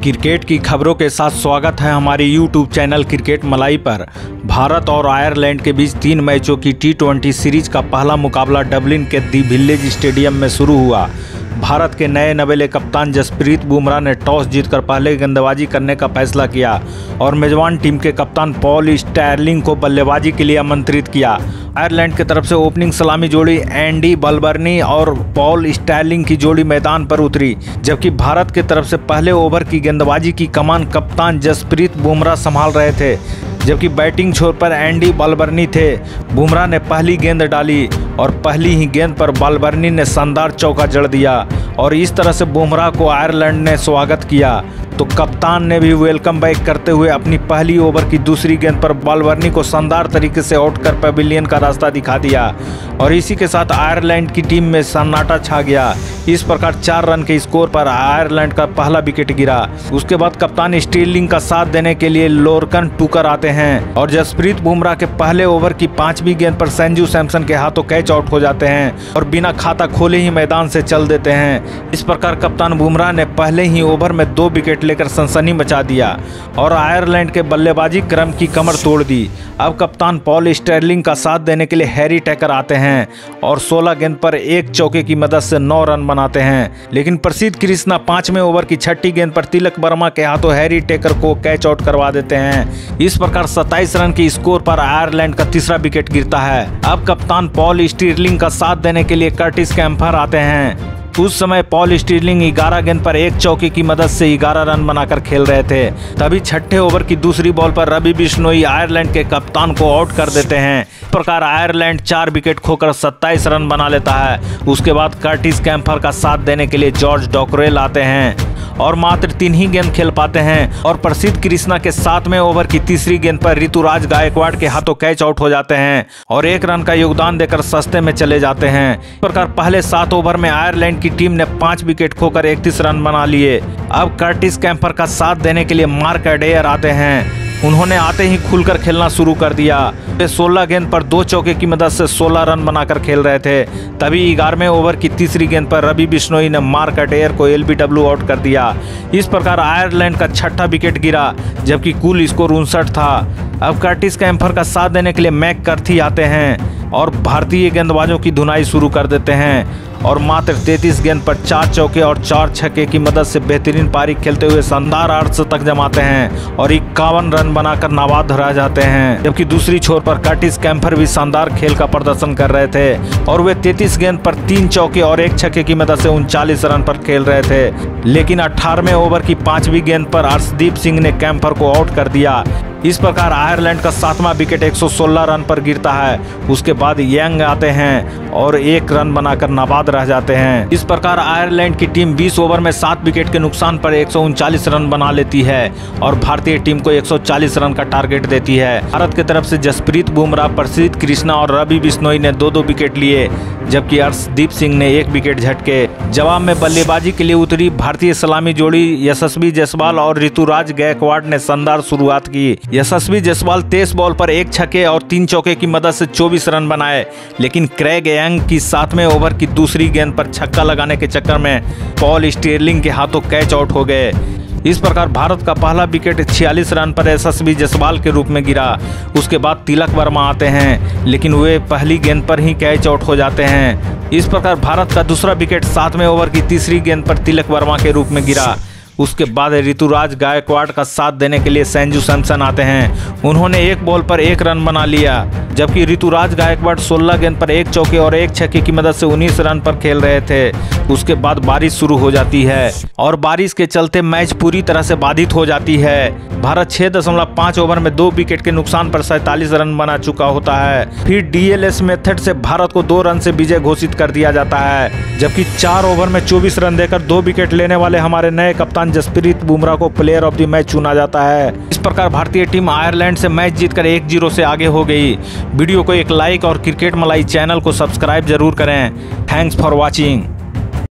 Cricket की खबरों के साथ स्वागत है हमारे यूट्यूब चैनल क्रिकेट मलाई पर। भारत और आयरलैंड के बीच 3 मैचों की T20 सीरीज का पहला मुकाबला डबलिन के दी विलेज स्टेडियम में शुरू हुआ। भारत के नए नवेले कप्तान जसप्रीत बुमराह ने टॉस जीतकर पहले गेंदबाजी करने का फैसला किया और मेजबान टीम के कप्तान पॉल स्टार्लिंग को बल्लेबाजी के लिए आमंत्रित किया। आयरलैंड की तरफ से ओपनिंग सलामी जोड़ी एंडी बलबर्नी और पॉल स्टार्लिंग की जोड़ी मैदान पर उतरी, जबकि भारत की तरफ से पहले ओवर की गेंदबाजी की कमान कप्तान जसप्रीत बुमराह संभाल रहे थे, जबकि बैटिंग छोर पर एंडी बलबर्नी थे। बुमराह ने पहली गेंद डाली और पहली ही गेंद पर बलबर्नी ने शानदार चौका जड़ दिया और इस तरह से बुमराह को आयरलैंड ने स्वागत किया। तो कप्तान ने भी वेलकम बैक करते हुए अपनी पहली ओवर की दूसरी गेंद पर बलबर्नी को शानदार तरीके से आउट कर पवेलियन का रास्ता दिखा दिया और इसी के साथ आयरलैंड की टीम में सन्नाटा छा गया। इस प्रकार 4 रन के स्कोर पर आयरलैंड का पहला विकेट गिरा। उसके बाद कप्तान स्टीरलिंग का साथ देने के लिए लोरकन टूकर आते हैं और जसप्रीत बुमराह के पहले ओवर की 5वीं गेंद पर संजू सैमसन के हाथों कैच आउट हो जाते हैं और बिना खाता खोले ही मैदान से चल देते हैं। इस प्रकार कप्तान बुमराह ने पहले ही ओवर में 2 विकेट लेकर सनसनी मचा दिया और आयरलैंड के बल्लेबाजी क्रम की कमर तोड़ दी। अब कप्तान पॉल स्टार्लिंग का साथ देने के लिए हैरी टेकर आते हैं और 16 गेंद पर 1 चौके की मदद से 9 रन बनाते हैं, लेकिन प्रसिद्ध कृष्णा 5वें ओवर की 6ठी गेंद पर तिलक वर्मा के हाथों हैरी टेकर को कैच आउट करवा देते हैं। इस प्रकार 27 रन के स्कोर पर आयरलैंड का तीसरा विकेट गिरता है। अब कप्तान पॉल स्टार्लिंग का साथ देने के लिए कर्टिस कैम्फर आते हैं। उस समय पॉल स्टार्लिंग 11 गेंद पर 1 चौके की मदद से 11 रन बनाकर खेल रहे थे। तभी 6ठे ओवर की दूसरी बॉल पर रवि बिश्नोई आयरलैंड के कप्तान को आउट कर देते हैं। इस प्रकार आयरलैंड 4 विकेट खोकर 27 रन बना लेता है। उसके बाद कर्टिस कैम्फर का साथ देने के लिए जॉर्ज डॉकरेल आते हैं और मात्र 3 ही गेंद खेल पाते हैं और प्रसिद्ध कृष्णा के 7वें ओवर की तीसरी गेंद पर ऋतुराज गायकवाड़ के हाथों कैच आउट हो जाते हैं और 1 रन का योगदान देकर सस्ते में चले जाते हैं। इस प्रकार पहले 7 ओवर में आयरलैंड की टीम ने 5 विकेट खोकर 31 रन बना लिए। अब कर्टिस कैम्फर का साथ देने के लिए मार्क एडेयर आते हैं। उन्होंने आते ही खुलकर खेलना शुरू कर दिया। वे 16 गेंद पर 2 चौके की मदद से 16 रन बनाकर खेल रहे थे। तभी 11वें ओवर की तीसरी गेंद पर रवि बिश्नोई ने मार्क एडेयर को LBW आउट कर दिया। इस प्रकार आयरलैंड का 6ठा विकेट गिरा, जबकि कुल स्कोर 59 था। अब कर्टिस कैम्फर का साथ देने के लिए मैककर्थी आते हैं और भारतीय गेंदबाजों की धुनाई शुरू कर देते हैं और मात्र 33 गेंद पर 4 चौके और 4 छक्के की मदद से बेहतरीन पारी खेलते हुए शानदार 800 तक जमाते हैं और 51 रन बनाकर नाबाद रह जाते हैं। जबकि दूसरी छोर पर कर्टिस कैम्फर भी शानदार खेल का प्रदर्शन कर रहे थे और वे 33 गेंद पर 3 चौके और 1 छक्के की मदद से 39 रन पर खेल रहे थे, लेकिन 18वें ओवर की 5वीं गेंद पर अर्शदीप सिंह ने कैम्फर को आउट कर दिया। इस प्रकार आयरलैंड का 7वां विकेट 116 रन पर गिरता है। उसके बाद यंग आते हैं और 1 रन बनाकर नाबाद रह जाते हैं। इस प्रकार आयरलैंड की टीम 20 ओवर में 7 विकेट के नुकसान पर 139 रन बना लेती है और भारतीय टीम को 140 रन का टारगेट देती है। भारत की तरफ से जसप्रीत बुमराह, प्रसिद्ध कृष्णा और रवि बिश्नोई ने 2-2 विकेट लिए, जबकि अर्शदीप सिंह ने 1 विकेट झटके। जवाब में बल्लेबाजी के लिए उतरी भारतीय सलामी जोड़ी यशस्वी जायसवाल और ऋतुराज गायकवाड़ ने शानदार शुरुआत की। यशस्वी जायसवाल 23 बॉल पर 1 छक्के और 3 चौके की मदद से 24 रन बनाए, लेकिन क्रेग यंग की 7वें ओवर की दूसरी गेंद पर छक्का लगाने के चक्कर में पॉल स्टार्लिंग के हाथों कैच आउट हो गए। इस प्रकार भारत का पहला विकेट 46 रन पर यशस्वी जायसवाल के रूप में गिरा। उसके बाद तिलक वर्मा आते हैं, लेकिन वे पहली गेंद पर ही कैच आउट हो जाते हैं। इस प्रकार भारत का दूसरा विकेट 7वें ओवर की तीसरी गेंद पर तिलक वर्मा के रूप में गिरा। उसके बाद ऋतुराज गायकवाड़ का साथ देने के लिए संजू सैमसन आते हैं। उन्होंने 1 बॉल पर 1 रन बना लिया, जबकि ऋतुराज गायकवाड़ 16 गेंद पर 1 चौके और 1 छक्के की मदद से 19 रन पर खेल रहे थे। उसके बाद बारिश शुरू हो जाती है और बारिश के चलते मैच पूरी तरह से बाधित हो जाती है। भारत 6.5 ओवर में 2 विकेट के नुकसान पर 47 रन बना चुका होता है। फिर DLS मेथड से भारत को 2 रन से विजय घोषित कर दिया जाता है, जबकि 4 ओवर में 24 रन देकर 2 विकेट लेने वाले हमारे नए कप्तान जसप्रीत बुमराह को प्लेयर ऑफ द मैच चुना जाता है। इस प्रकार भारतीय टीम आयरलैंड से मैच जीतकर 1-0 से आगे हो गई। वीडियो को एक लाइक और क्रिकेट मलाई चैनल को सब्सक्राइब जरूर करें। Thanks for watching.